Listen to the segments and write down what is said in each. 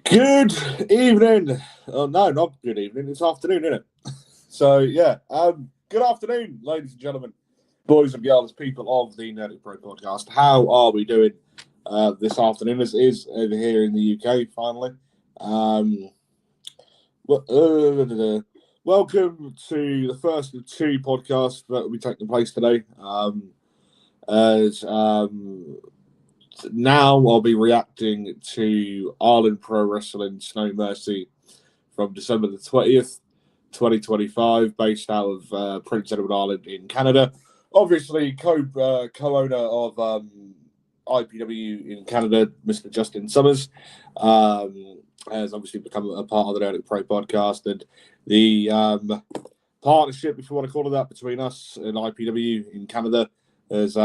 Good evening. Oh, no, not good evening. It's afternoon, isn't it? So, yeah. Good afternoon, ladies and gentlemen, boys and girls, people of the Nerdic Pro Podcast. How are we doing this afternoon? This is over here in the UK, finally. Welcome to the first of two podcasts that will be taking place today. Now I'll be reacting to Ireland Pro Wrestling Snow Mercy from December the 20th, 2025, based out of Prince Edward Island in Canada. Obviously, co-owner of IPW in Canada, Mr. Justin Summers, has obviously become a part of the Nerdic Pro Podcast, and the partnership, if you want to call it that, between us and IPW in Canada has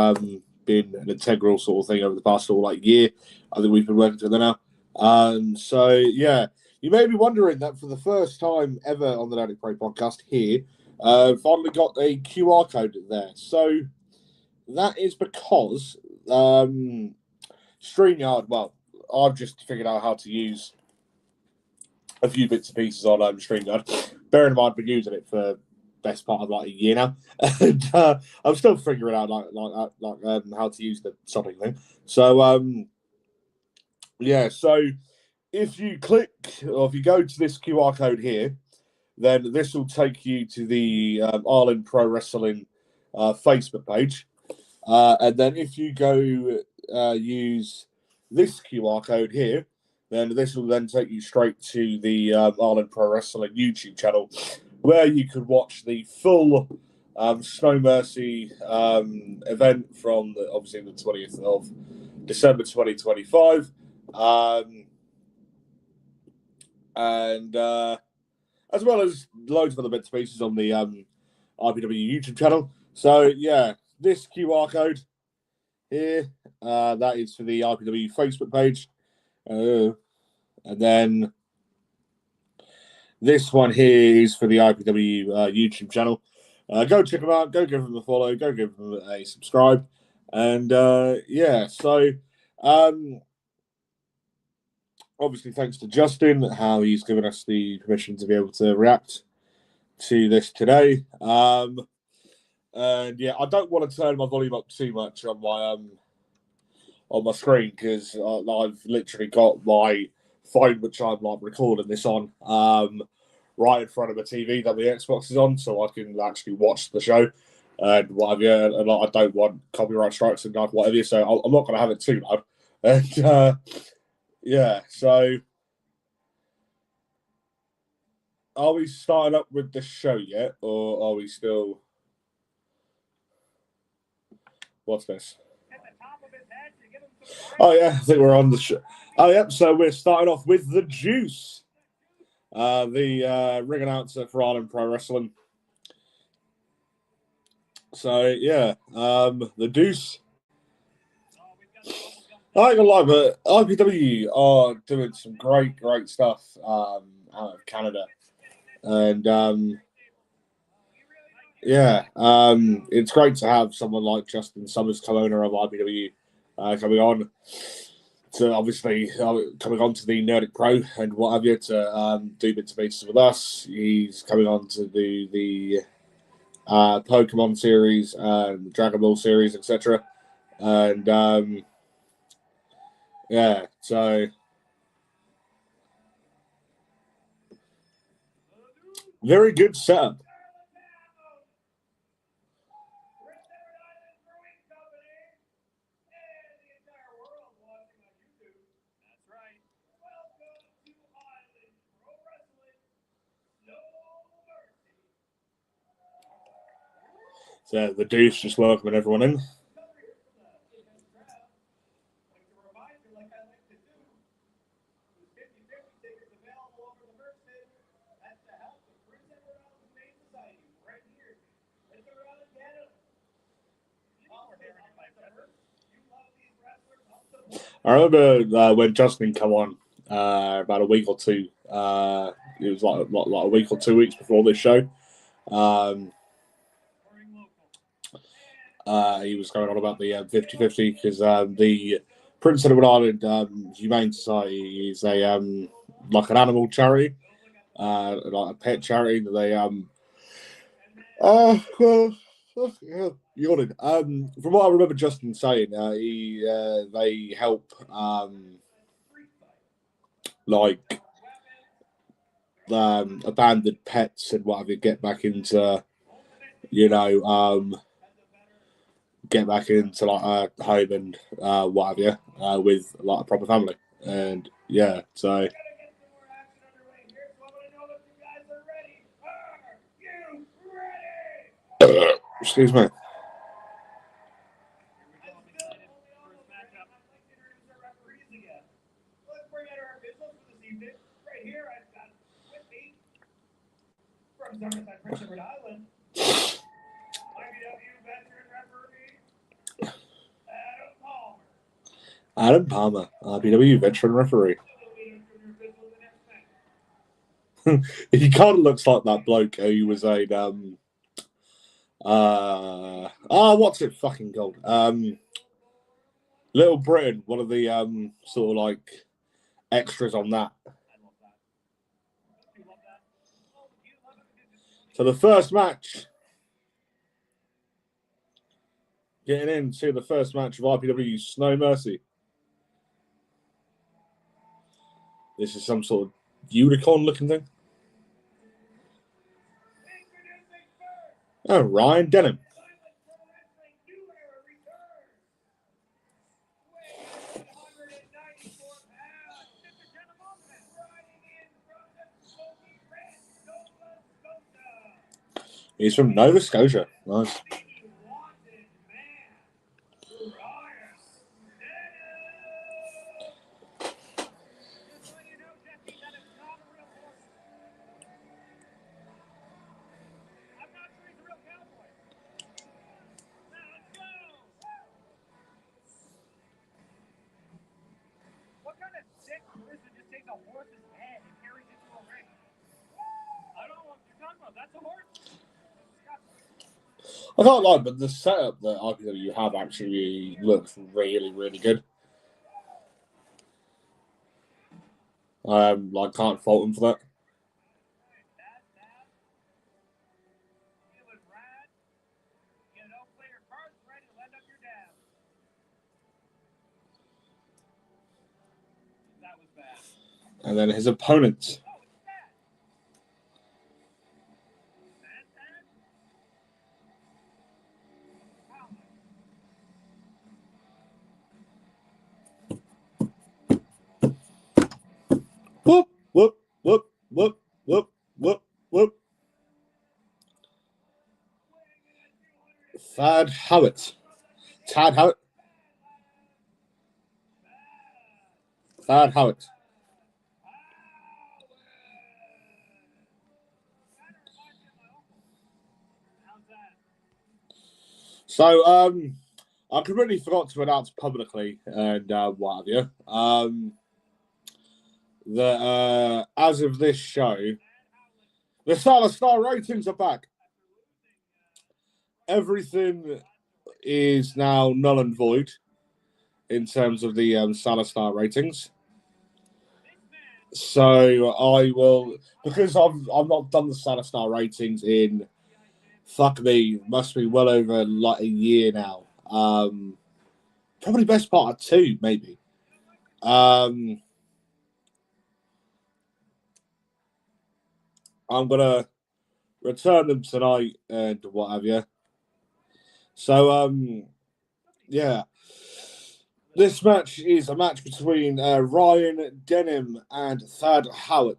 been an integral sort of thing over the past year. I think we've been working together now. So, yeah, you may be wondering that for the first time ever on the Nerdic Pro Podcast here, finally got a QR code there. So that is because StreamYard, well, I've just figured out how to use a few bits and pieces on StreamYard. Bearing in mind, I've been using it for best part of a year now, and I'm still figuring out how to use the sodding thing. So yeah, so if you click or if you go to this QR code here, then this will take you to the Ireland Pro Wrestling Facebook page, and then if you go use this QR code here, then this will then take you straight to the Ireland Pro Wrestling YouTube channel, where you could watch the full Snow Mercy event from obviously the 20th of December 2025. And as well as loads of other bits and pieces on the IPW YouTube channel. So, yeah, this QR code here, that is for the IPW Facebook page. And then this one here is for the IPW YouTube channel. Go check them out. Go give them a follow. Go give them a subscribe. And yeah, so obviously thanks to Justin, how he's given us the permission to be able to react to this today. And yeah, I don't want to turn my volume up too much on my screen because I've literally got my phone, which I'm recording this on, right in front of the TV that the Xbox is on, so I can actually watch the show and whatever. And I don't want copyright strikes and whatever, so I'm not going to have it too loud. And yeah, so are we starting up with the show yet, or are we still? What's this? Oh yeah, I think we're on the show. Oh yep, so we're starting off with the Juice, the ring announcer for Ireland Pro Wrestling. So yeah, the Deuce. I ain't gonna lie, but IPW are doing some great stuff out of Canada, and yeah, it's great to have someone like Justin Summers, co-owner of IPW, coming on to obviously coming on to the Nerdic Pro and what have you to do bits and pieces with us. He's coming on to do the Pokemon series and Dragon Ball series, etc. And yeah, so very good setup. So the Deuce just welcoming everyone in. I remember when Justin came on about a week or two. It was like a week or 2 weeks before this show. He was going on about the 50-50 because the Prince Edward Island Humane Society is a like an animal charity, like a pet charity that they yawning. From what I remember Justin saying, they help like abandoned pets and whatever get back into get back into like a home and what have you with like a proper family. And yeah, so excuse me. Adam Palmer, RPW veteran referee. He kind of looks like that bloke who was a what's it fucking called? Little Britain, one of the sort of like extras on that. So the first match, getting into the first match of RPW's No Mercy. This is some sort of unicorn-looking thing. Oh, Ryan Denham. He's from Nova Scotia. Nice. I can't lie, but the setup that RPW have actually looks really, really good. Can't fault them for that. And then his opponent. Whoop, whoop, whoop, whoop, whoop, whoop, whoop. Thad Howard. Tad Howard. Thad Howard. So, I completely forgot to announce publicly and what have you. That as of this show, the Salazar ratings are back. Everything is now null and void in terms of the Salazar ratings. So I will, because I've not done the Salazar ratings in, fuck me, must be well over like a year now. Probably best part of 2, maybe. I'm gonna return them tonight and what have you. So yeah. This match is a match between Ryan Denham and Thad Howard.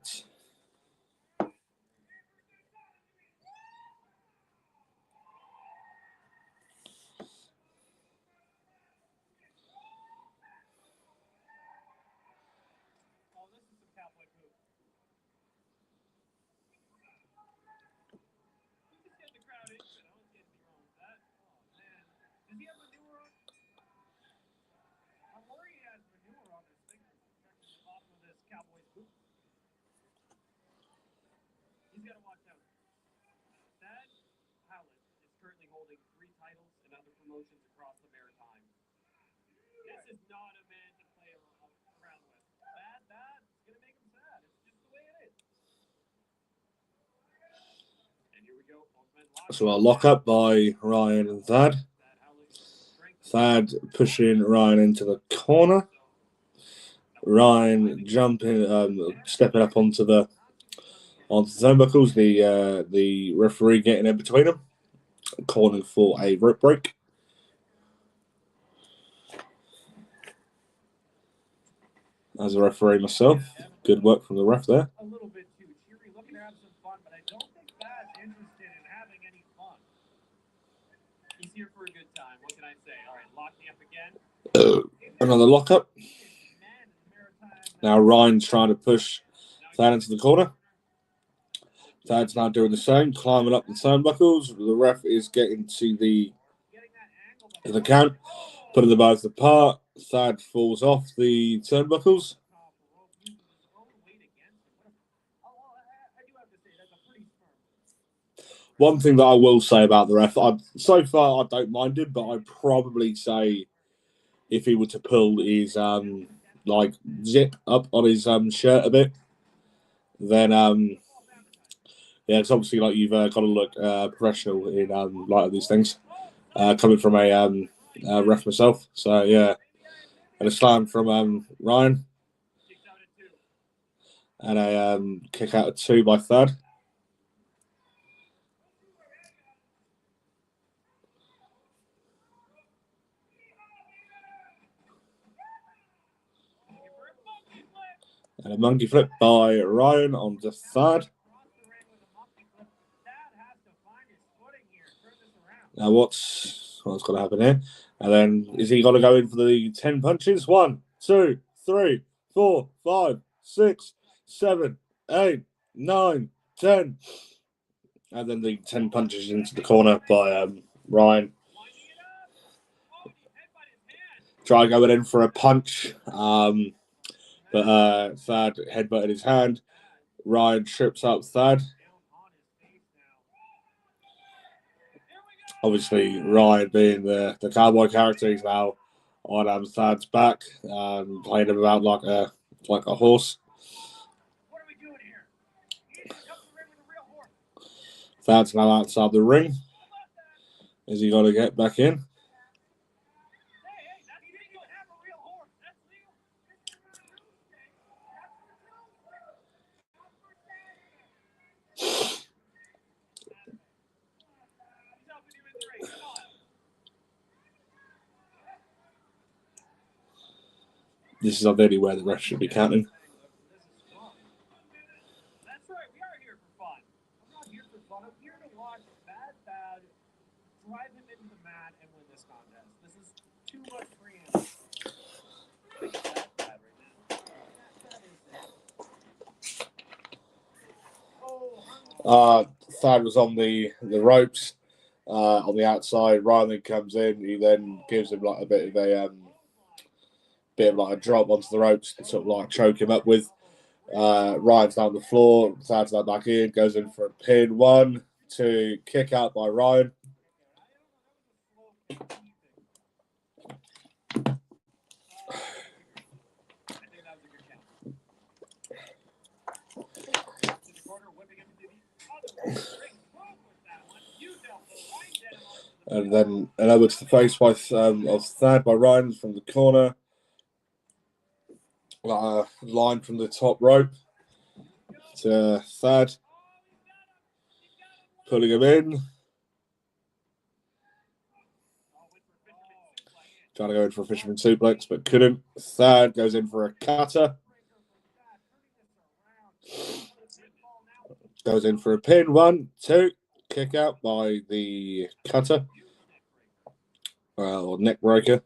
So a lock up by Ryan and Thad. Thad pushing Ryan into the corner. Ryan jumping, stepping up onto the turnbuckles. The referee getting in between them, calling for a rope break. As a referee myself, good work from the ref there. A little bit too cheery, looking to have some fun, but I don't think Thad's interested in having any fun. He's here for a good time. What can I say? All right, lock me up again. Another lock up. Now Ryan's trying to push Thad into the corner. Thad's now doing the same, climbing up the turnbuckles. The ref is getting to the count, putting them both apart. Thad falls off the turnbuckles. One thing that I will say about the ref, so far I don't mind him, but I'd probably say if he were to pull his zip up on his shirt a bit, then yeah, it's obviously like you've got to look professional in light of these things. Coming from a ref myself, so yeah, and a slam from Ryan, and a kick out of 2 by Thad. And a monkey flip by Ryan onto Thad. Now what's going to happen here? And then is he going to go in for the 10 punches? 1, 2, 3, 4, 5, 6, 7, 8, 9, 10. And then the 10 punches into the corner by Ryan. Try going in for a punch. But Thad headbutted his hand. Ryan trips up Thad. Obviously, Ryan being the cowboy character, he's now on Thad's back, playing him about like a horse. What are we doing here? Thad's now outside the ring. Is he going to get back in? This is already where the ref should be counting. That's right, we are here for fun. I'm not here for fun. I'm here to watch Thad drive him into the mat and win this contest. This is too much for him. Thad was on the ropes on the outside. Ryan then comes in. He then gives him like a bit of a drop onto the ropes to sort of like choke him up with. Ryan's down the floor. Thad's now back in. Goes in for a pin. 1, 2, kick out by Ryan. And then an elbow to the face by of Thad by Ryan from the corner. Line from the top rope to Thad. Pulling him in. Trying to go in for a fisherman suplex, but couldn't. Thad goes in for a cutter. Goes in for a pin. 1, 2. Kick out by the cutter. Or neck breaker.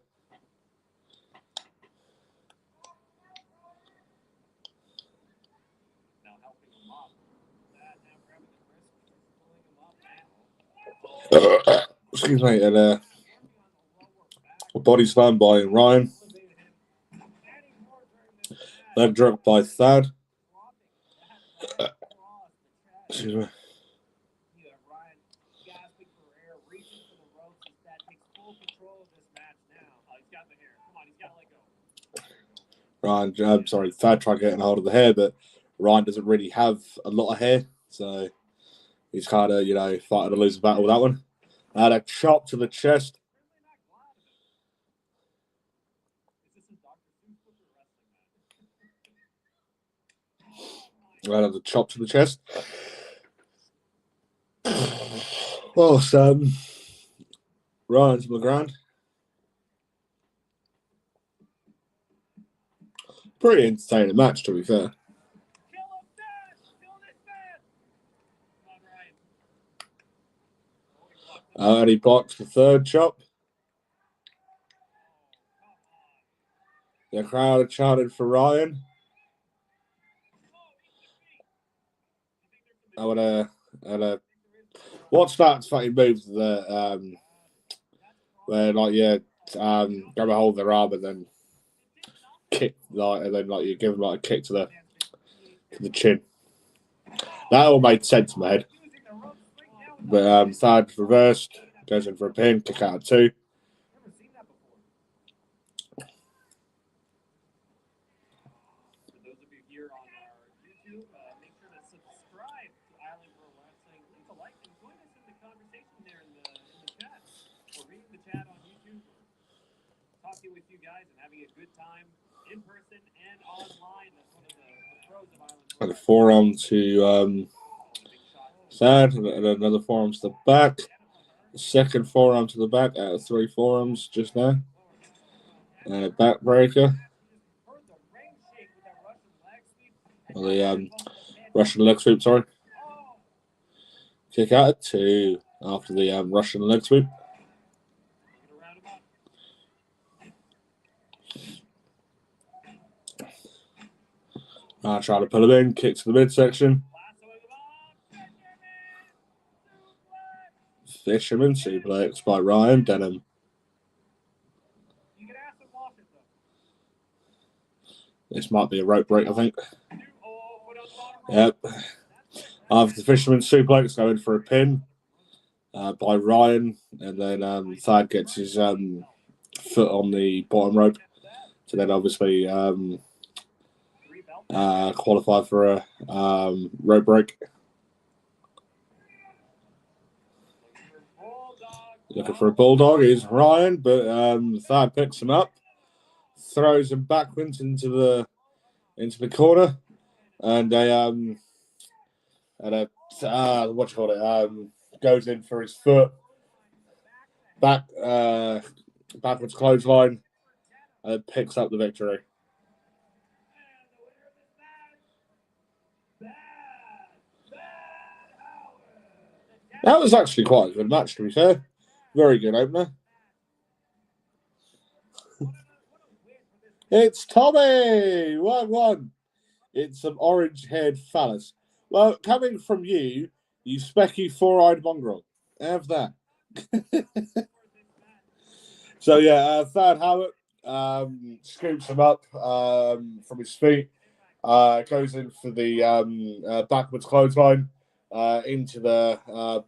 Excuse me, and a body slam by Ryan. Leg drop by Thad. Excuse me. Thad tried getting hold of the hair, but Ryan doesn't really have a lot of hair, so He's kind of, fighting to lose the battle with that one. And a chop to the chest. And a chop to the chest. Well, Ryan's on the ground. Pretty entertaining match, to be fair. And he blocks the third chop. The crowd are chanting for Ryan. What's that fucking move that where grab a hold of their arm and then kick you give them like a kick to the chin. That all made sense in my head. But third reversed, goes in for a pin, kick out of 2. With you guys and having a good time in person and online. That's one of the pros of Island. And a forearm to Thad, and another forearm to the back. Second forearm to the back out of 3 forearms just now. And a backbreaker. Or the Russian leg sweep, sorry. Kick out of 2 after the Russian leg sweep. Try to pull him in, kick to the midsection. Fisherman suplex by Ryan Denham. This might be a rope break, I think. Yep. After the fisherman suplex, going for a pin by Ryan, and then Thad gets his foot on the bottom rope to then obviously qualify for a rope break. Looking for a bulldog is Ryan, but Thad picks him up, throws him backwards into the corner, and goes in for his foot, backwards clothesline, and picks up the victory. That was actually quite a good match, to be fair. Very good opener. It's Tommy! 1-1. It's some orange-haired phallus. Well, coming from you, you specky four-eyed mongrel. Have that. So, yeah, Thad Howard scoops him up from his feet, goes in for the backwards clothesline into the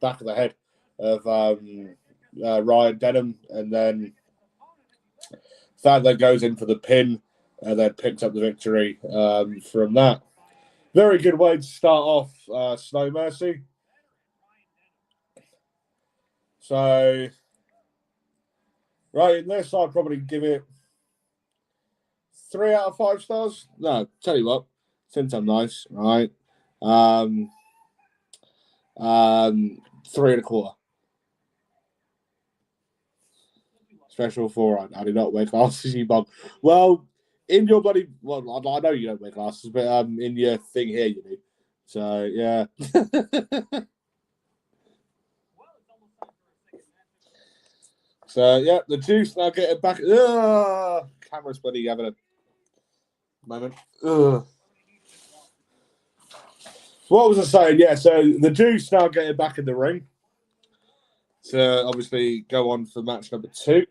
back of the head of Ryan Denham, and then Thad then goes in for the pin and then picks up the victory from that. Very good way to start off Snow Mercy. So, right in this, I'd probably give it 3 out of 5 stars. No, tell you what, since I'm nice, right? 3 1/4. Special for I do not wear glasses, you bum. Well, in your bloody, well, I know you don't wear glasses, but in your thing here you do. So yeah. So yeah, the Juice now getting back. Camera's bloody having a moment. What was I saying? Yeah, so the Juice now getting back in the ring to obviously go on for match number 2.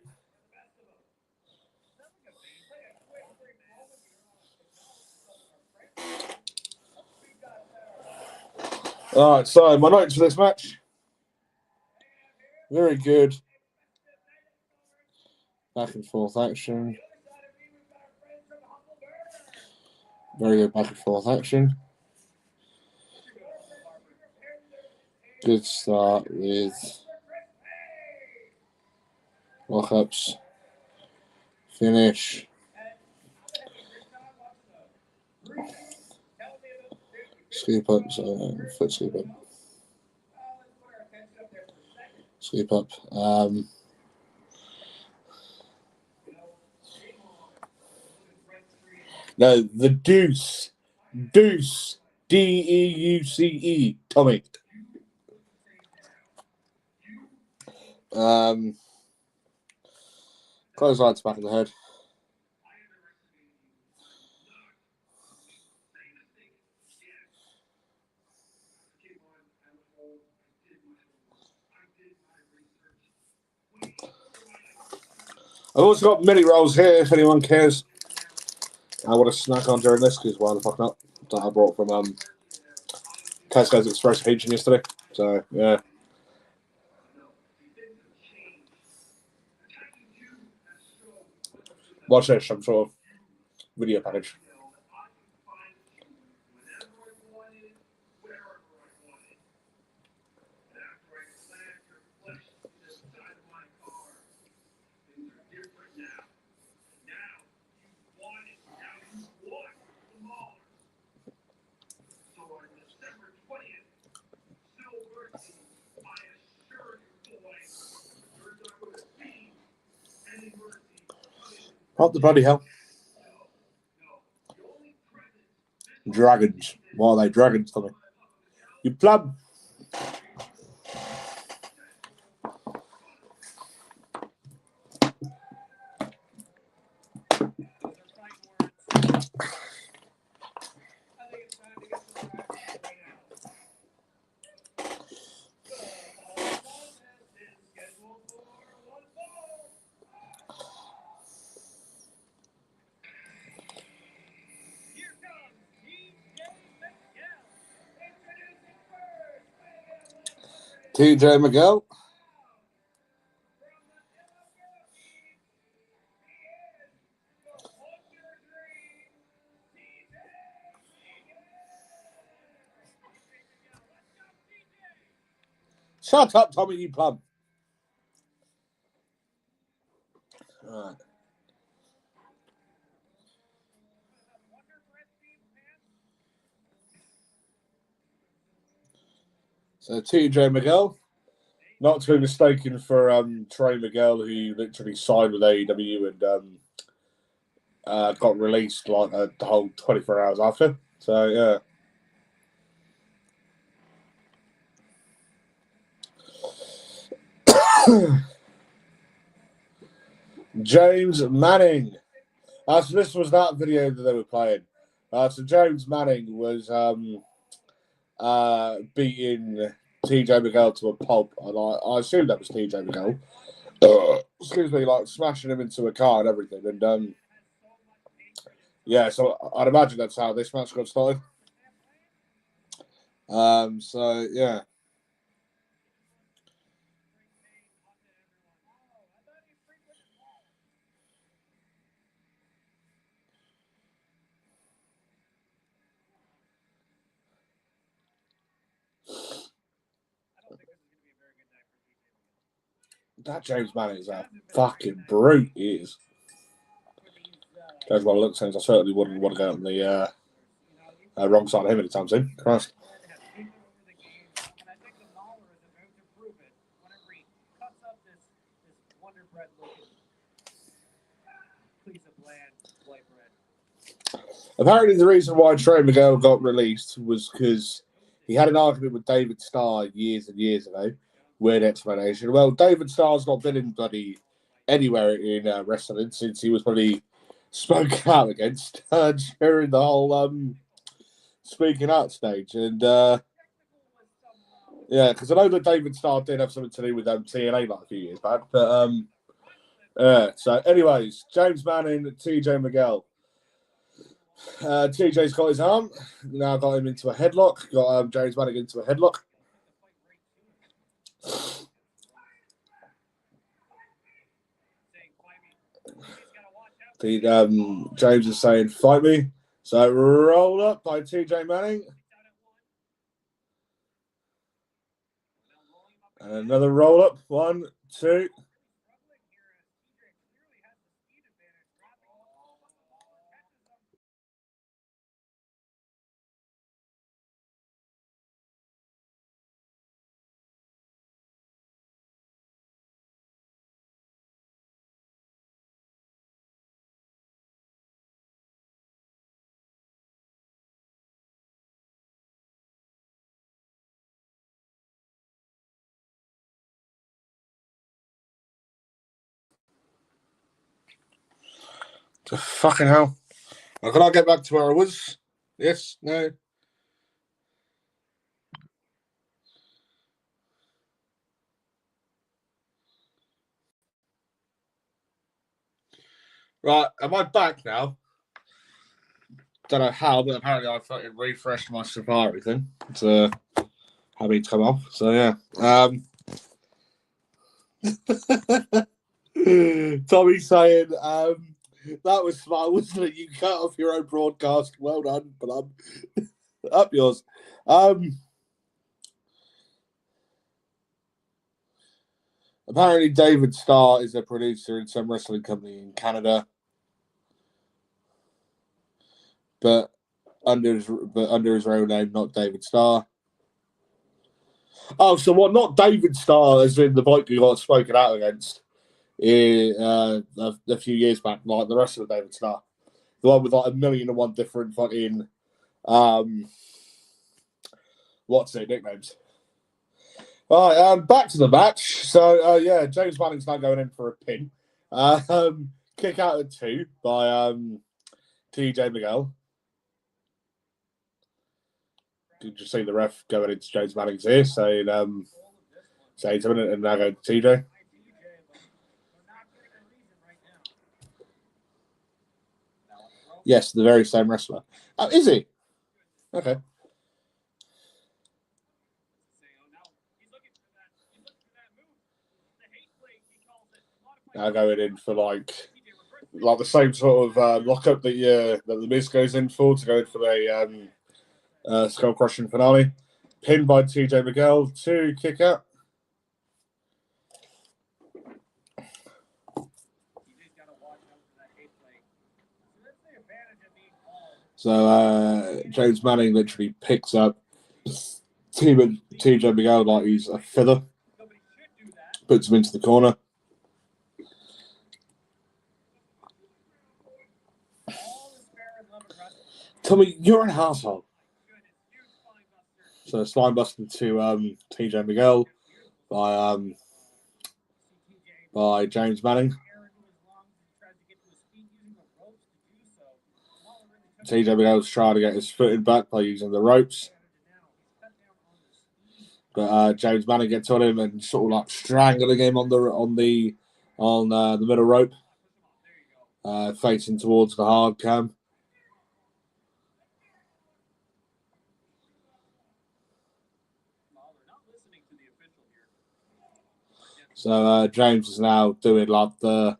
All right, so my notes for this match. Very good. Back and forth action. Very good back and forth action. Good start with lockups. Finish. Sweep up, foot sweep up. Sweep up. No, the deuce. Deuce. D-E-U-C-E. Tommy. Close lines back of the head. I've also got mini rolls here if anyone cares. I want to snack on during this because why the fuck not? That I brought from Tesco's Express Kitchen yesterday. So yeah. Watch this, some sort of video package. What the bloody hell? Dragons. What are they? Dragons coming. You plum. TJ Miguel. Shut up, Tommy, you plum. All right. So TJ Miguel. Not to be mistaken for Trey Miguel, who literally signed with AEW and got released like the whole 24 hours after. So, yeah. James Manning. So this was that video that they were playing. So James Manning was beating TJ Miguel to a pulp, and I assumed that was TJ Miguel. Excuse me, like smashing him into a car and everything, and yeah. So I'd imagine that's how this match got started. So yeah. That James Manning is a fucking brute. He is. Judge by the looks things, I certainly wouldn't want to go on the wrong side of him anytime soon. Christ. Apparently, the reason why Trey Miguel got released was because he had an argument with David Starr years and years ago. Weird explanation. Well, David Starr's not been in bloody anywhere in wrestling since he was bloody spoken out against during the whole speaking out stage. And yeah, because I know that David Starr did have something to do with TNA like a few years back. But so anyways, James Manning, TJ Miguel. TJ's got his arm. Now got him into a headlock. Got James Manning into a headlock. James is saying, fight me. So roll up by TJ Manning. And another roll up. 1, 2. Fucking hell. Now, can I get back to where I was? Yes? No? Right, am I back now? Don't know how, but apparently I fucking refreshed my Safari thing to have me come off. So, yeah. Tommy's saying, that was smart, wasn't it? You cut off your own broadcast. Well done, but I'm up yours. Apparently, David Starr is a producer in some wrestling company in Canada, but under his real name, not David Starr. Oh, so what? Not David Starr, as in the bloke who got spoken out against a few years back, like the rest of the David Starr, the one with like 1,000,001 different fucking what's it nicknames. All right, back to the match. So yeah, James Manning's now going in for a pin. Kick out at 2 by TJ Miguel. You just see the ref going into James Manning's ear, saying say to minute, and now go to TJ. Yes, the very same wrestler. Oh, is he? Okay. Now going in for like the same sort of lockup that the Miz goes in for, to go in for the skull crushing finale. Pinned by TJ Miguel to kick out. So James Manning literally picks up TJ Miguel like he's a feather, puts him into the corner. Tommy, you're an asshole. So slime busting to TJ Miguel by James Manning. TJ Miguel's trying to get his footing back by using the ropes, but James Manning gets on him and sort of like strangling him on the middle rope, facing towards the hard cam. So James is now doing like the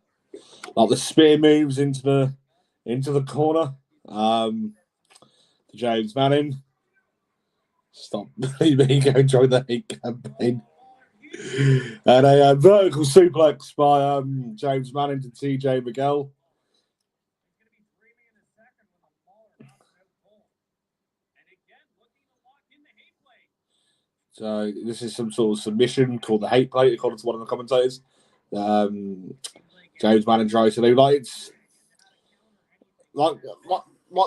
spear moves into the corner. James Manning, stop me go join the hate campaign. And a vertical suplex by James Manning to TJ Miguel. So this is some sort of submission called the hate plate, according to one of the commentators. James Manning tries to do it's like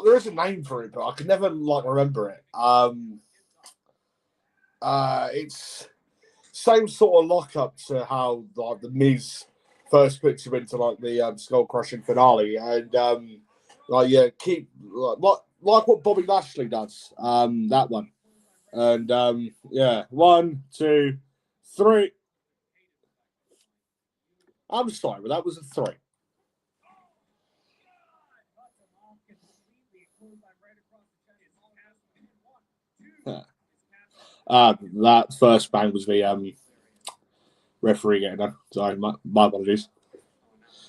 there is a name for it, but I can never remember it. It's same sort of lockup to how the Miz first puts him into the skull crushing finale, and keep like what Bobby Lashley does. That one, and 1, 2, 3. I'm sorry, but that was a 3. That first bang was the referee getting done. Sorry, my apologies.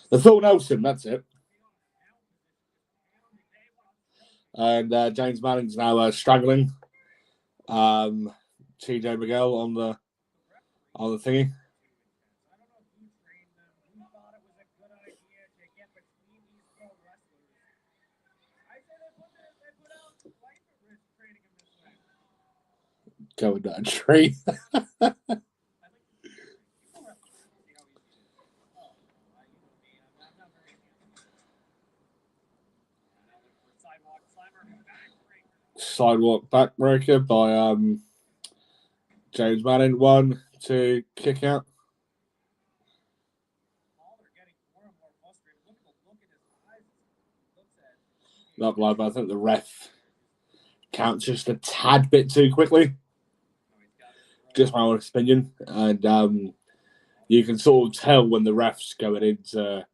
The Phil Nelson, that's it. And James Manning's now strangling TJ Miguel on on the thingy. I don't know who trained them, who thought it was a good idea to get between these pro wrestlers. I say they put out life at risk training him this way. Going down a tree. Sidewalk backbreaker by James Manning. 1, 2, kick out. Not like, but I think the ref counts just a tad bit too quickly. Just my honest opinion. And you can sort of tell when the ref's going into,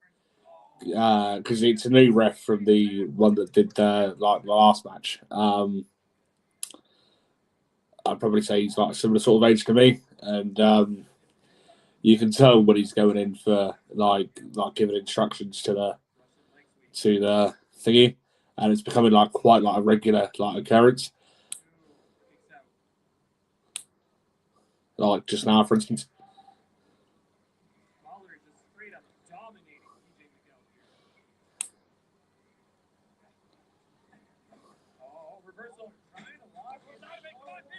because it's a new ref from the one that did the last match. I'd probably say he's like a similar sort of age to me, and you can tell when he's going in for like giving instructions to the thingy, and it's becoming like quite like a regular occurrence. Like just now, for instance.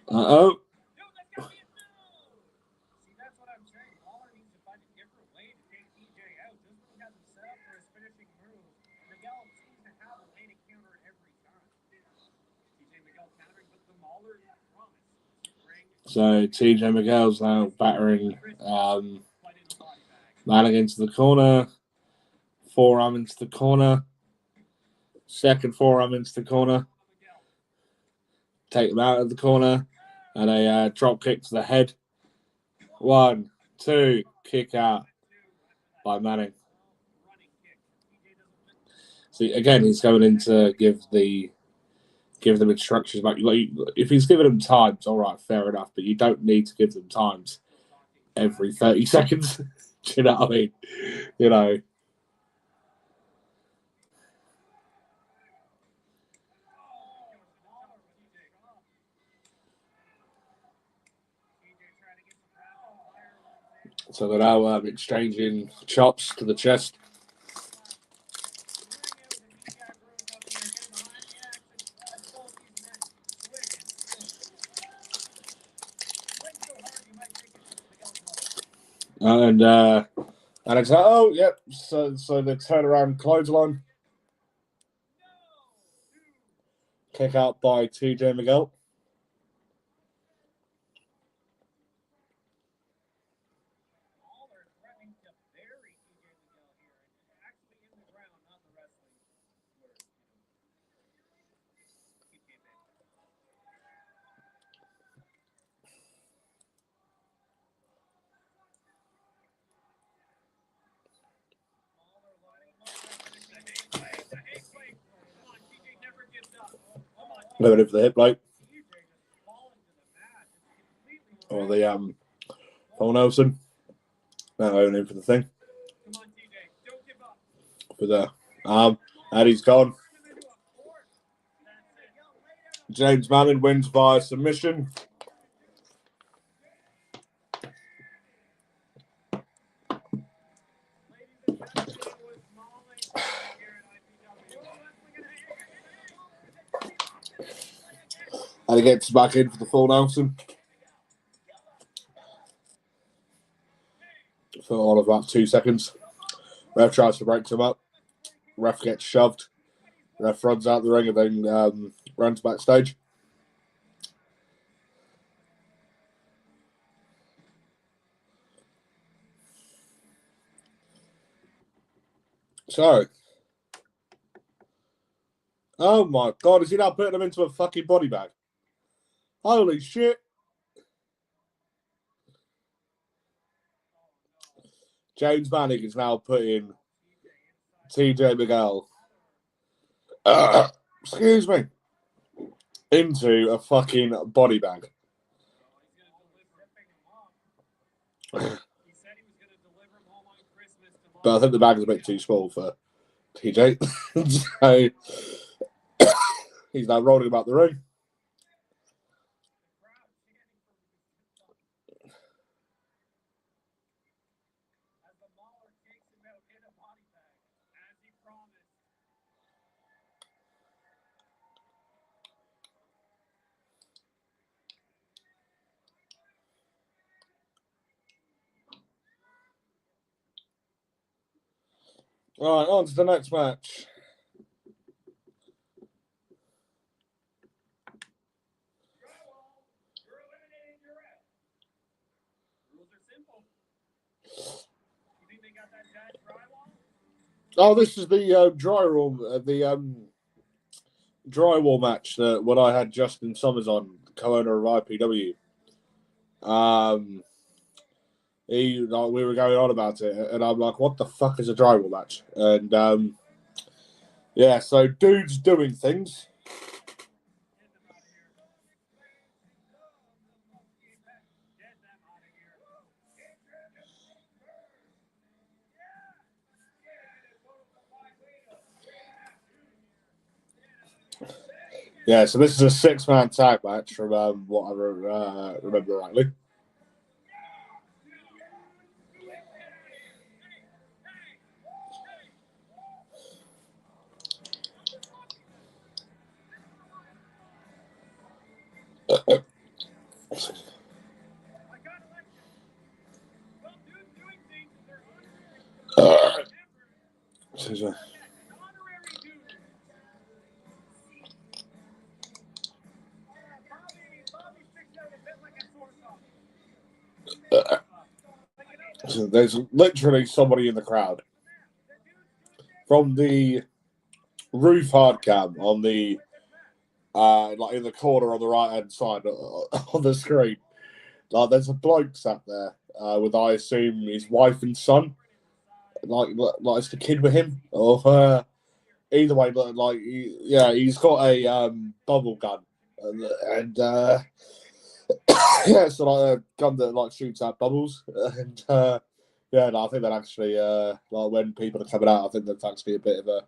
Uh-oh. See, that's what I'm saying. Lawler needs to find a different way to take TJ out. This one has him set up for his finishing move. Miguel seems to have a way to counter every time. TJ Miguel countering, but the Mauler promise. So TJ Miguel's now battering Manning into the corner. Forearm into the corner. Second forearm into the corner. Take him out of the corner. And a drop kick to the head. 1, 2, kick out by Manning. See, again, he's going in to give them instructions. Like if he's giving them times, all right, fair enough. But you don't need to give them times every 30 seconds. Do you know what I mean? You know. So they're now exchanging chops to the chest. And it's like, oh, yep. So the turnaround clothesline. Kick out by TJ Miguel. Going in for the hip plate. Or the Paul Nelson. Now going in for the thing. For the and he's gone. James Manning wins via submission. And he gets back in for the full Nelson. For all of about 2 seconds. Ref tries to break him up. Ref gets shoved. Ref runs out the ring and then runs backstage. So. Oh my God, is he now putting him into a fucking body bag? Holy shit. James Manning is now putting TJ Miguel, excuse me, into a fucking body bag. But I think the bag is a bit too small for TJ. So he's now rolling about the ring. Right, on to the next match. Oh, this is the drywall match that when I had Justin Summers on, co-owner of IPW. We were going on about it, and I'm like, "What the fuck is a drywall match?" And yeah, so dudes doing things. Yeah, so this is a 6-man tag match from what I remember rightly. So there's literally somebody in the crowd from the roof hard cam on the like in the corner on the right hand side on the screen. Like there's a bloke sat there with I assume his wife and son. Like it's the kid with him, or either way, but like he's got a bubble gun, and yeah, so like a gun that like shoots out bubbles, and yeah, no, I think that actually like when people are coming out, I think that's actually a bit of a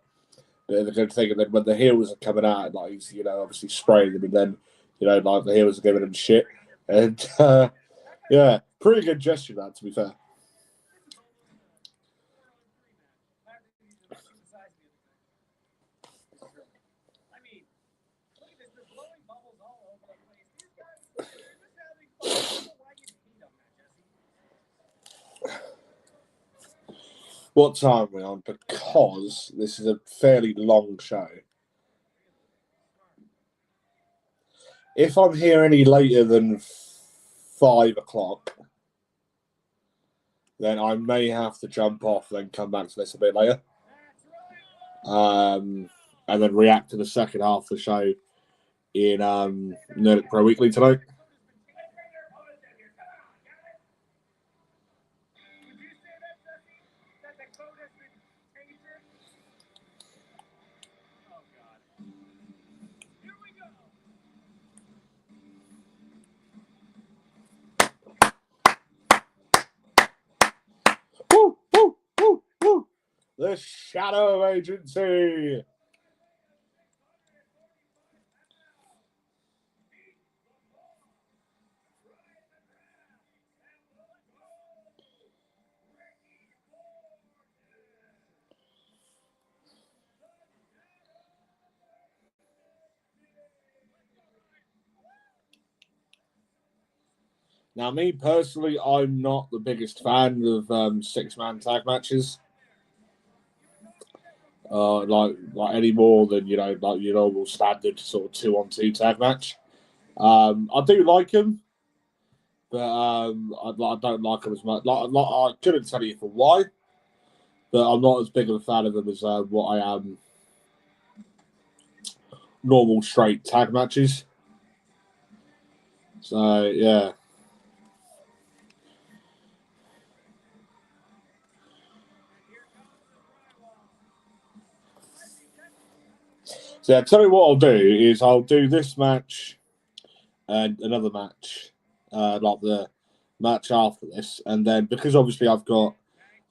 good thing. And then when the heels are coming out, like he's obviously spraying them, and then like the heels are giving them shit, and yeah, pretty good gesture that, to be fair. What time are we on? Because this is a fairly long show. If I'm here any later than 5 o'clock, then I may have to jump off, then come back to this a bit later. And then react to the second half of the show in Nerdic Pro Weekly tonight. Woo, woo, woo, woo. The Shadow Agency. Now, me personally, I'm not the biggest fan of 6-man tag matches. Like any more than like your normal standard sort of 2-on-2 tag match. I do like them, but I don't like them as much. Like I couldn't tell you for why, but I'm not as big of a fan of them as what I am normal straight tag matches. So yeah. So yeah, tell you what I'll do is I'll do this match and another match, like the match after this, and then because obviously I've got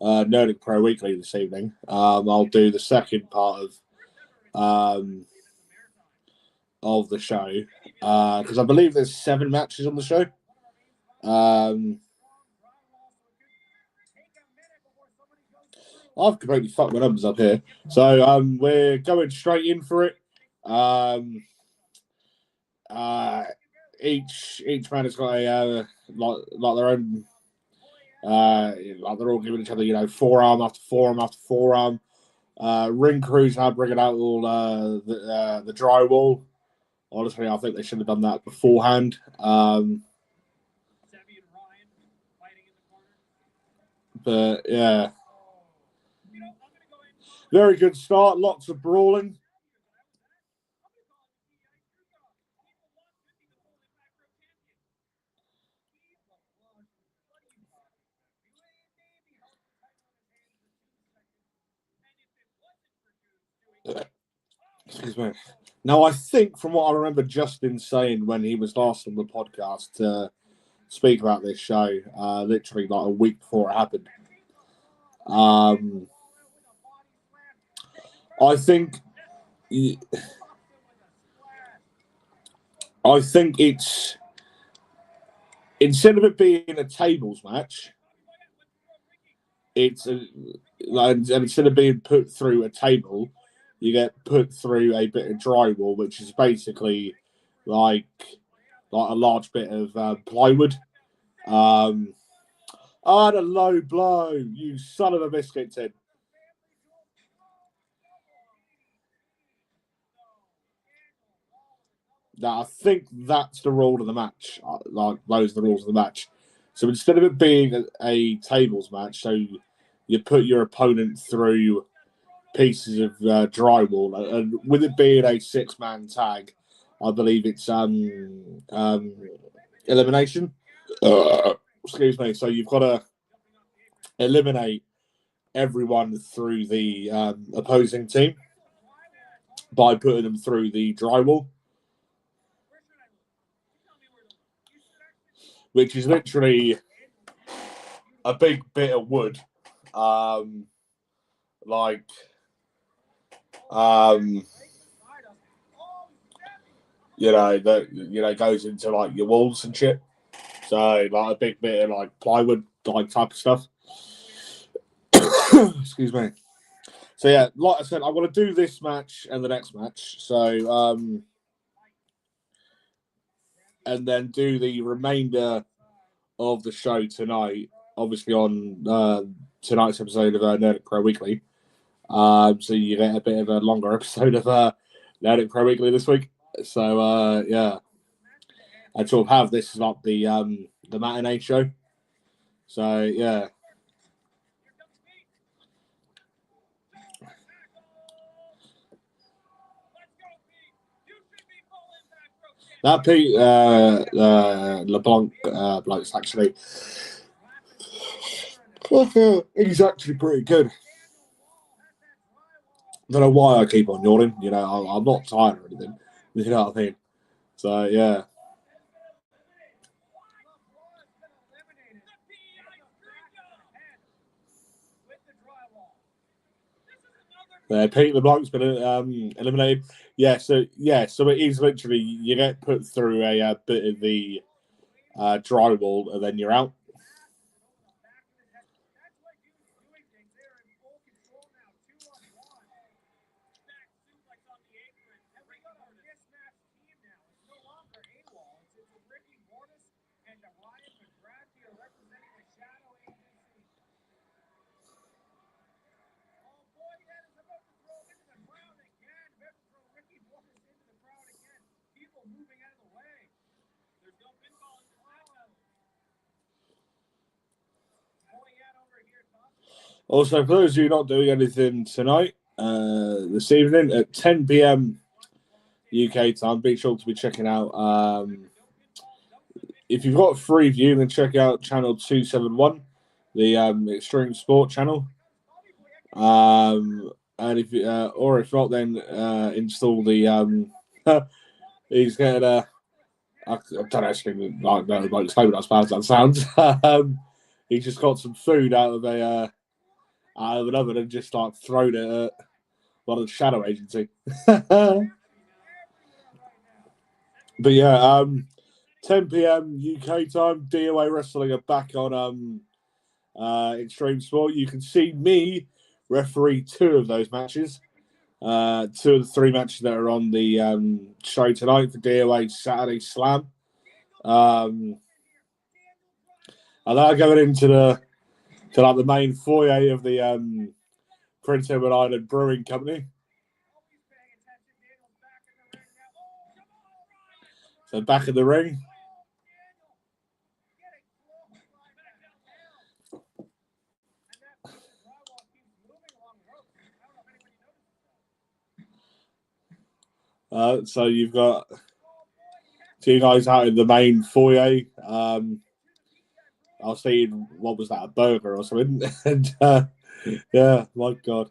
Nerdic Pro Weekly this evening, I'll do the second part of the show because I believe there's 7 matches on the show. I've completely fucked my numbers up here, so we're going straight in for it. Each man has got a like their own. Like they're all giving each other, forearm after forearm after forearm, Ring crews now bringing out all the drywall. Honestly, I think they should have done that beforehand. But yeah, very good start. Lots of brawling. Excuse me. Now, I think from what I remember Justin saying when he was last on the podcast to speak about this show, literally like a week before it happened, I think it's, instead of it being a tables match, it's and instead of being put through a table, you get put through a bit of drywall, which is basically like a large bit of plywood. And a low blow, you son of a biscuit tin. Now, I think that's the rule of the match. Like, those are the rules of the match. So instead of it being a tables match, so you put your opponent through pieces of drywall, and with it being a 6-man tag, I believe it's elimination. Excuse me. So you've got to eliminate everyone through the opposing team by putting them through the drywall, which is literally a big bit of wood, that goes into like your walls and shit. So like a big bit of like plywood like type of stuff. Excuse me. So yeah, like I said, I want to do this match and the next match. So and then do the remainder of the show tonight, obviously on tonight's episode of Nerdic Pro Weekly. So you get a bit of a longer episode of Nerdic Pro Weekly this week. So yeah, I sort of have this as like the matinee show. So yeah. That Pete LeBlanc bloke's actually he's actually pretty good. Don't know why I keep on yawning. You know, I'm not tired or anything. You know what I mean? So yeah. Pete LeBlanc's been eliminated. So it is literally you get put through a bit of the drywall and then you're out. Also, for those of you not doing anything tonight, this evening at 10 p.m. UK time, be sure to be checking out. If you've got Freeview, then check out channel 271, the Extreme Sport channel. And if not, then install the. He's getting a. I don't actually like explain as bad as that sounds. He's just got some food out of an oven and just like thrown it at one of the shadow agency. But yeah, 10 p.m. UK time, DOA Wrestling are back on Extreme Sport. You can see me referee 2 of those matches. 2 of the 3 matches that are on the show tonight for DOA Saturday Slam. And then going into the main foyer of the Prince Edward Island Brewing Company. So back in the ring. So you've got two guys out in the main foyer. I was thinking, what was that, a burger or something? And yeah, my God.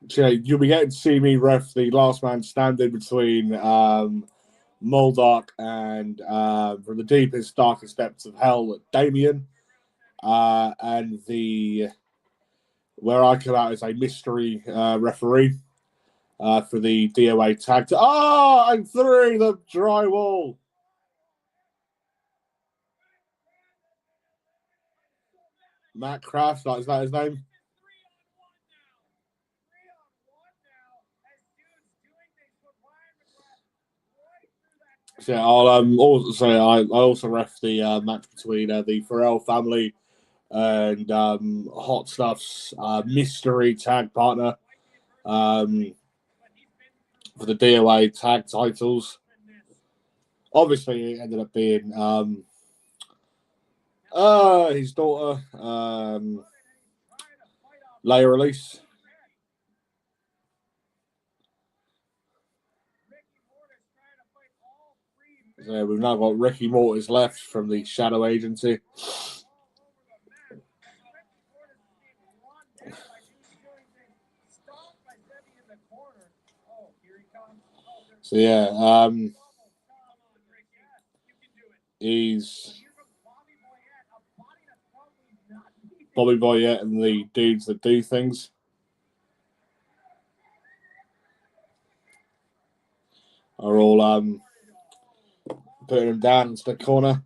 So you'll be getting to see me ref the last man standing between Moldark and from the deepest, darkest depths of hell, Damien. And where I come out as a mystery referee for the DOA tag. I'm through the drywall. Matt Kraft, is that his name? So I also ref the match between the Farrell family and Hot Stuff's mystery tag partner for the DOA tag titles. Obviously, it ended up being his daughter, Leia Release. So we've now got Ricky Mortis left from the Shadow Agency. So yeah, he's Bobby Boyette and the dudes that do things. Are all putting him down into the corner.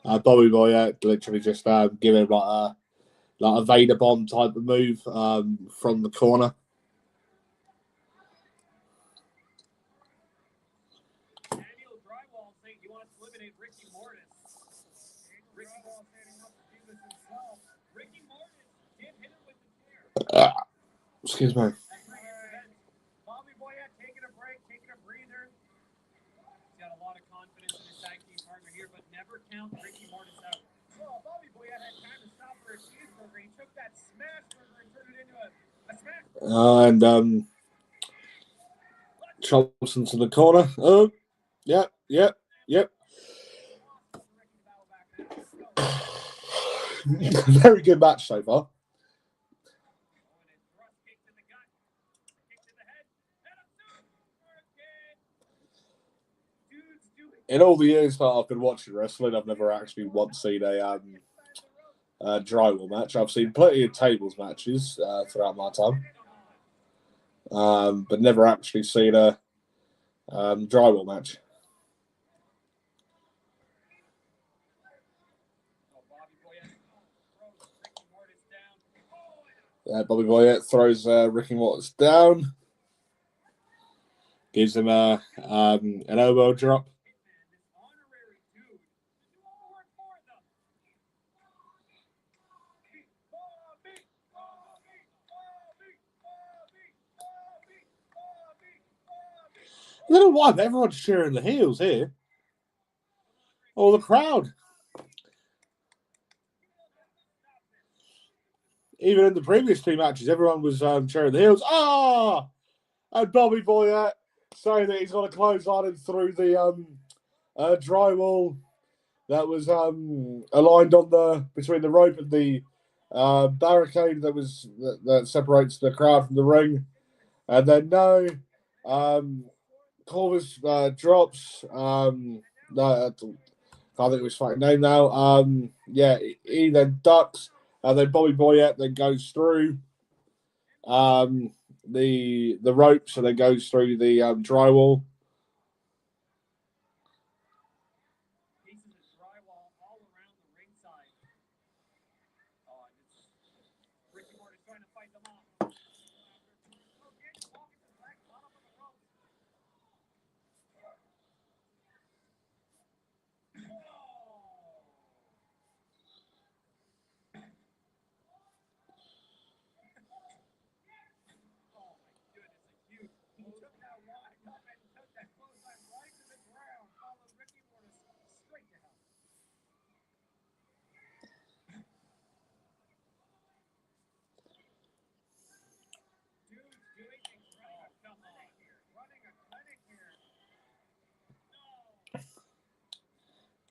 Bobby Boyette literally just giving him like a Vader bomb type of move from the corner. Excuse me. Bobby Boyette taking a break, taking a breather. He's got a lot of confidence in his tag team partner here, but never count Ricky Mortis out. Well, Bobby Boyette had time to stop for a cheeseburger. He took that smash burger and turned it into a smash burger. And Thompson to the corner. Oh, yep. Very good match so far. In all the years that I've been watching wrestling, I've never actually once seen a drywall match. I've seen plenty of tables matches throughout my time, but never actually seen a drywall match. Bobby Boyette throws Ricky Mortis down, gives him an elbow drop. I don't know why, but everyone's cheering the heels here. Oh, the crowd. Even in the previous two matches, everyone was cheering the heels. And Bobby Boyette saying that he's got a clothesline him through the drywall that was aligned on between the rope and the barricade that separates the crowd from the ring. And then Corvus drops. I can't think of his fucking name now. He then ducks, and then Bobby Boyette then goes through the ropes, and then goes through the drywall.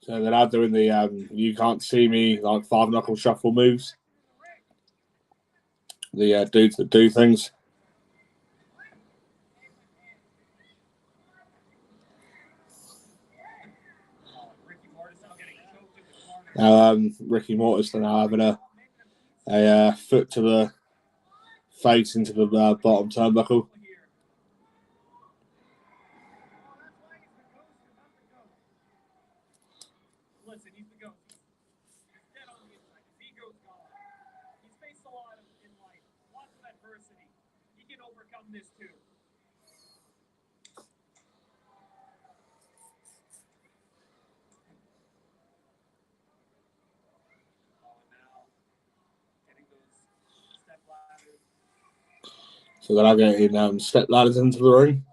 So they're now doing the you can't see me like 5-knuckle shuffle moves. The dudes that do things. Ricky Mortis now having a foot to the face into the bottom turnbuckle. Listen, he's the ghost. He's dead on the inside. His ego's gone. He's faced a lot in life, lots of adversity. He can overcome this too. So they're now getting step ladders into the ring.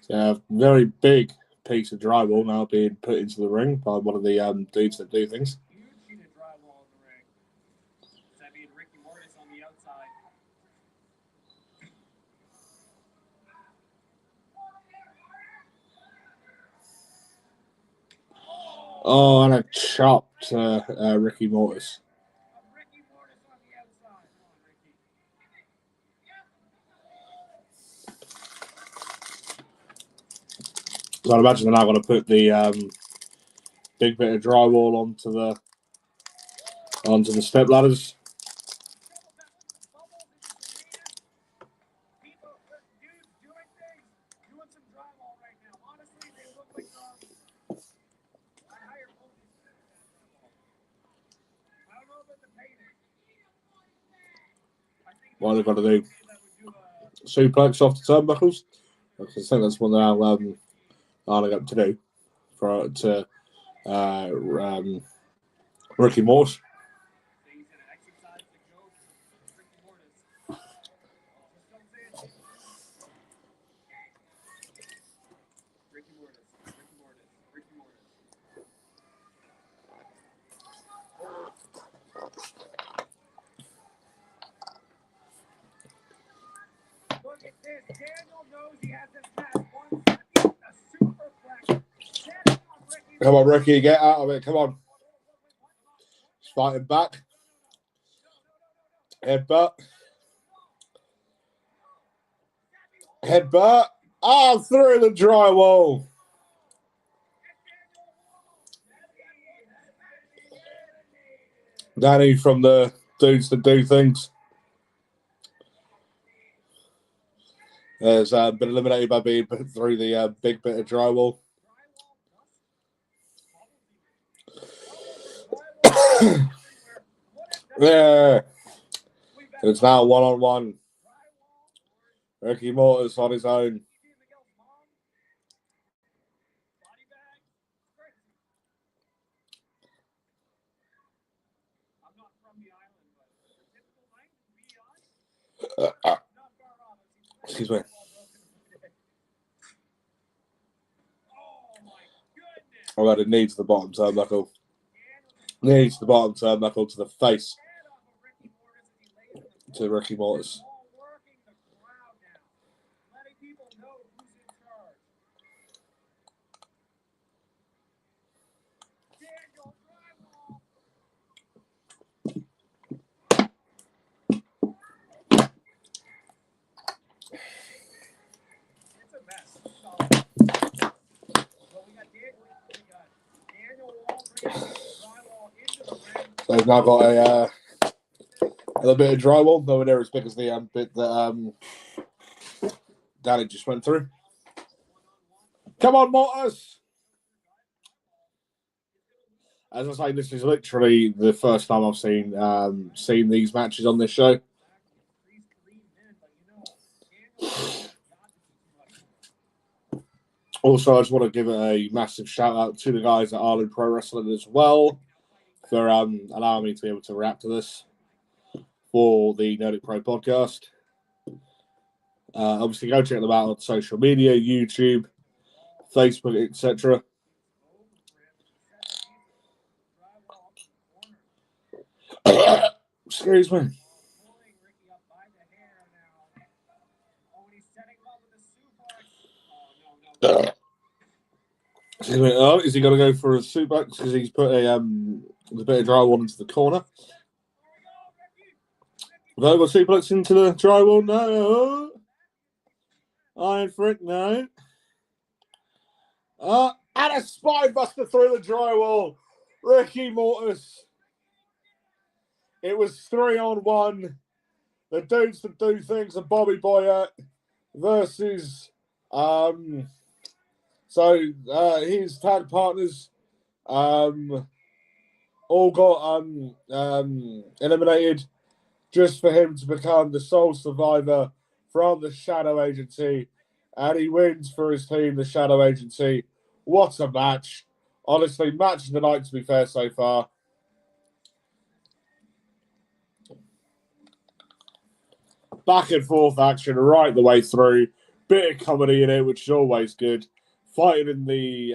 So a very big piece of drywall now being put into the ring by one of the dudes that do things. Oh, and a chop to Ricky Mortis. So I imagine they're now going to put the big bit of drywall onto the step ladders. What they've got to do? Suplex off the turnbuckles. I think that's what they're now lining up to do to Ricky Mortis. Come on, Ricky, get out of it. Come on. He's fighting back. Headbutt. Headbutt. Oh, through the drywall. Danny from the dudes that do things has been eliminated by being put through the big bit of drywall. Yeah. It's now 1-on-1. Ricky Mortis on his own. Excuse me. Oh, but it needs the bottom turnbuckle. Needs the bottom turnbuckle to the face to Ricky Mortis. So they've now got a little bit of drywall, nowhere near as big as the bit that Danny just went through. Come on, Mortis! As I say, this is literally the first time I've seen these matches on this show. Also, I just want to give a massive shout out to the guys at Ireland Pro Wrestling as well for allowing me to be able to react to this for the Nerdic Pro Podcast. Obviously, go check them out on social media, YouTube, Facebook, etc. Excuse me. Pulling Ricky up by the hair now. Oh, and he's setting him up with a suplex. Oh, no. Excuse me. Oh, is he going to go for a suplex because he's put a bit of drywall into the corner? No, got suplex into the drywall. No. Iron Frick, no. And a spine buster through the drywall. Ricky Mortis. It was 3-on-1. The dudes that do things and Bobby Boyett versus his tag partners all got eliminated just for him to become the sole survivor from the Shadow Agency, and he wins for his team, the Shadow Agency. What a match. Honestly, match of the night, to be fair, so far. Back and forth action right the way through. Bit of comedy in it, which is always good. Fighting in the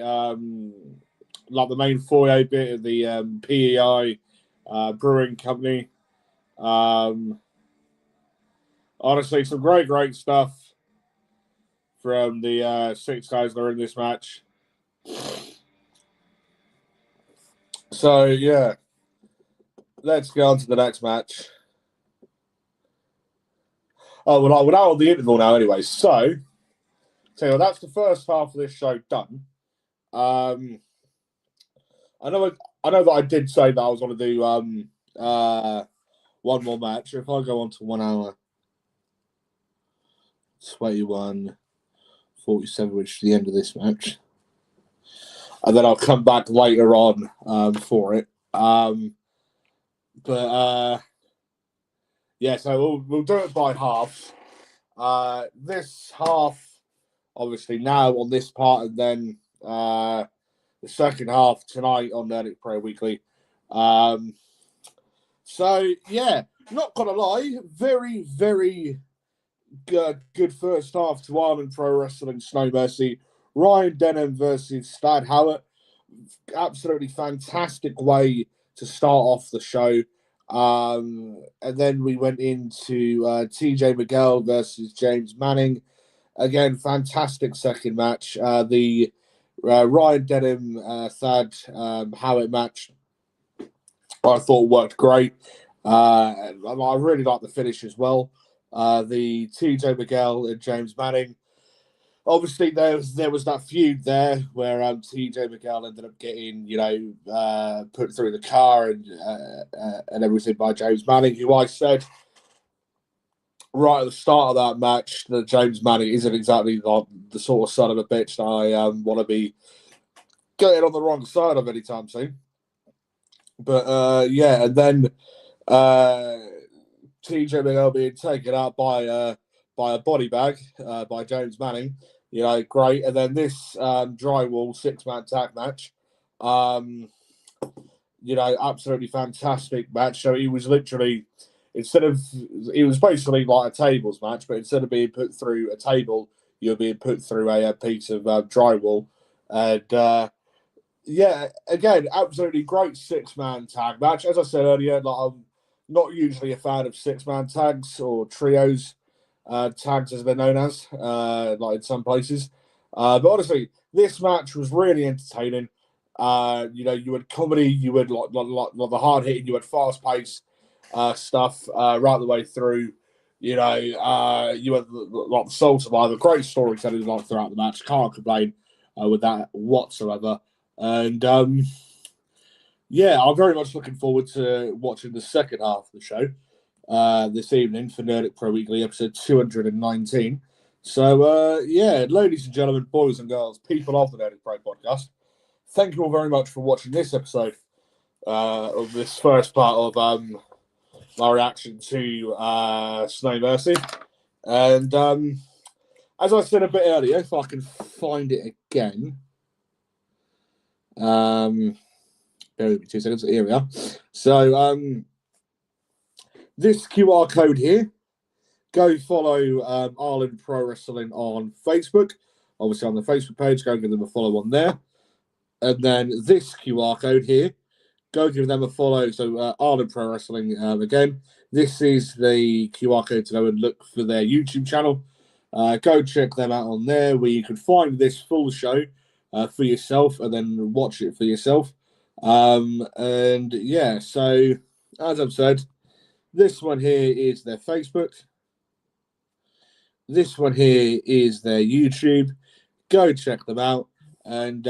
the main foyer bit of the PEI brewing company. Honestly, some great stuff from the 6 guys that are in this match. So, yeah. Let's go on to the next match. Oh, well, we're now on the interval now anyway. So that's the first half of this show done. I know that I did say that I was going to do one more match. If I go on to 1 hour 21:47, which is the end of this match, and then I'll come back later on for it. Yeah, so we'll do it by halves. This half, obviously, now on this part, and then the second half tonight on Nerdic Pro Weekly. So, yeah, not going to lie, very, very good first half to Ireland Pro Wrestling Snow Mercy. Ryan Denham versus Stad Howard. Absolutely fantastic way to start off the show. And then we went into TJ Miguel versus James Manning. Again, fantastic second match. The Ryan Denham Thad Howard match, I thought worked great. I really like the finish as well. The TJ Miguel and James Manning. Obviously, there was that feud there where TJ Miguel ended up getting, put through the car and everything by James Manning, who I said right at the start of that match that James Manning isn't exactly the sort of son of a bitch that I want to be getting on the wrong side of anytime soon. But yeah, and then TJ Miguel being taken out by a body bag by James Manning, great. And then this drywall 6-man tag match, absolutely fantastic match. So he was literally, it was basically like a tables match, but instead of being put through a table, you're being put through a piece of drywall. And yeah, again, absolutely great 6-man tag match. As I said earlier, I'm not usually a fan of 6-man tags or trios. Tags as they're known as, like in some places. But honestly, this match was really entertaining. You had comedy, you had like the hard hitting, you had fast paced stuff right the way through. You had the Soul Survivor, great storytelling throughout the match. Can't complain with that whatsoever. And yeah, I'm very much looking forward to watching the second half of the show. This evening for Nerdic Pro Weekly, episode 219. So, yeah, ladies and gentlemen, boys and girls, people of the Nerdic Pro Podcast, thank you all very much for watching this episode of this first part of my reaction to Snow Mercy. And as I said a bit earlier, if I can find it again, bear with me 2 seconds. Here we are. So, this QR code here, go follow Ireland Pro Wrestling on Facebook. Obviously, on the Facebook page, go and give them a follow on there. And then this QR code here, go give them a follow. So Ireland Pro Wrestling, again, this is the QR code to go and look for their YouTube channel. Go check them out on there, where you can find this full show for yourself and then watch it for yourself. And yeah, so as I've said, this one here is their Facebook. This one here is their YouTube. Go check them out. And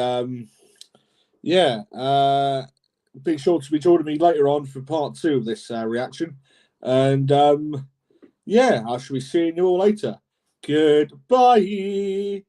be sure to be joining me later on for part 2 of this reaction. And I shall be seeing you all later. Goodbye.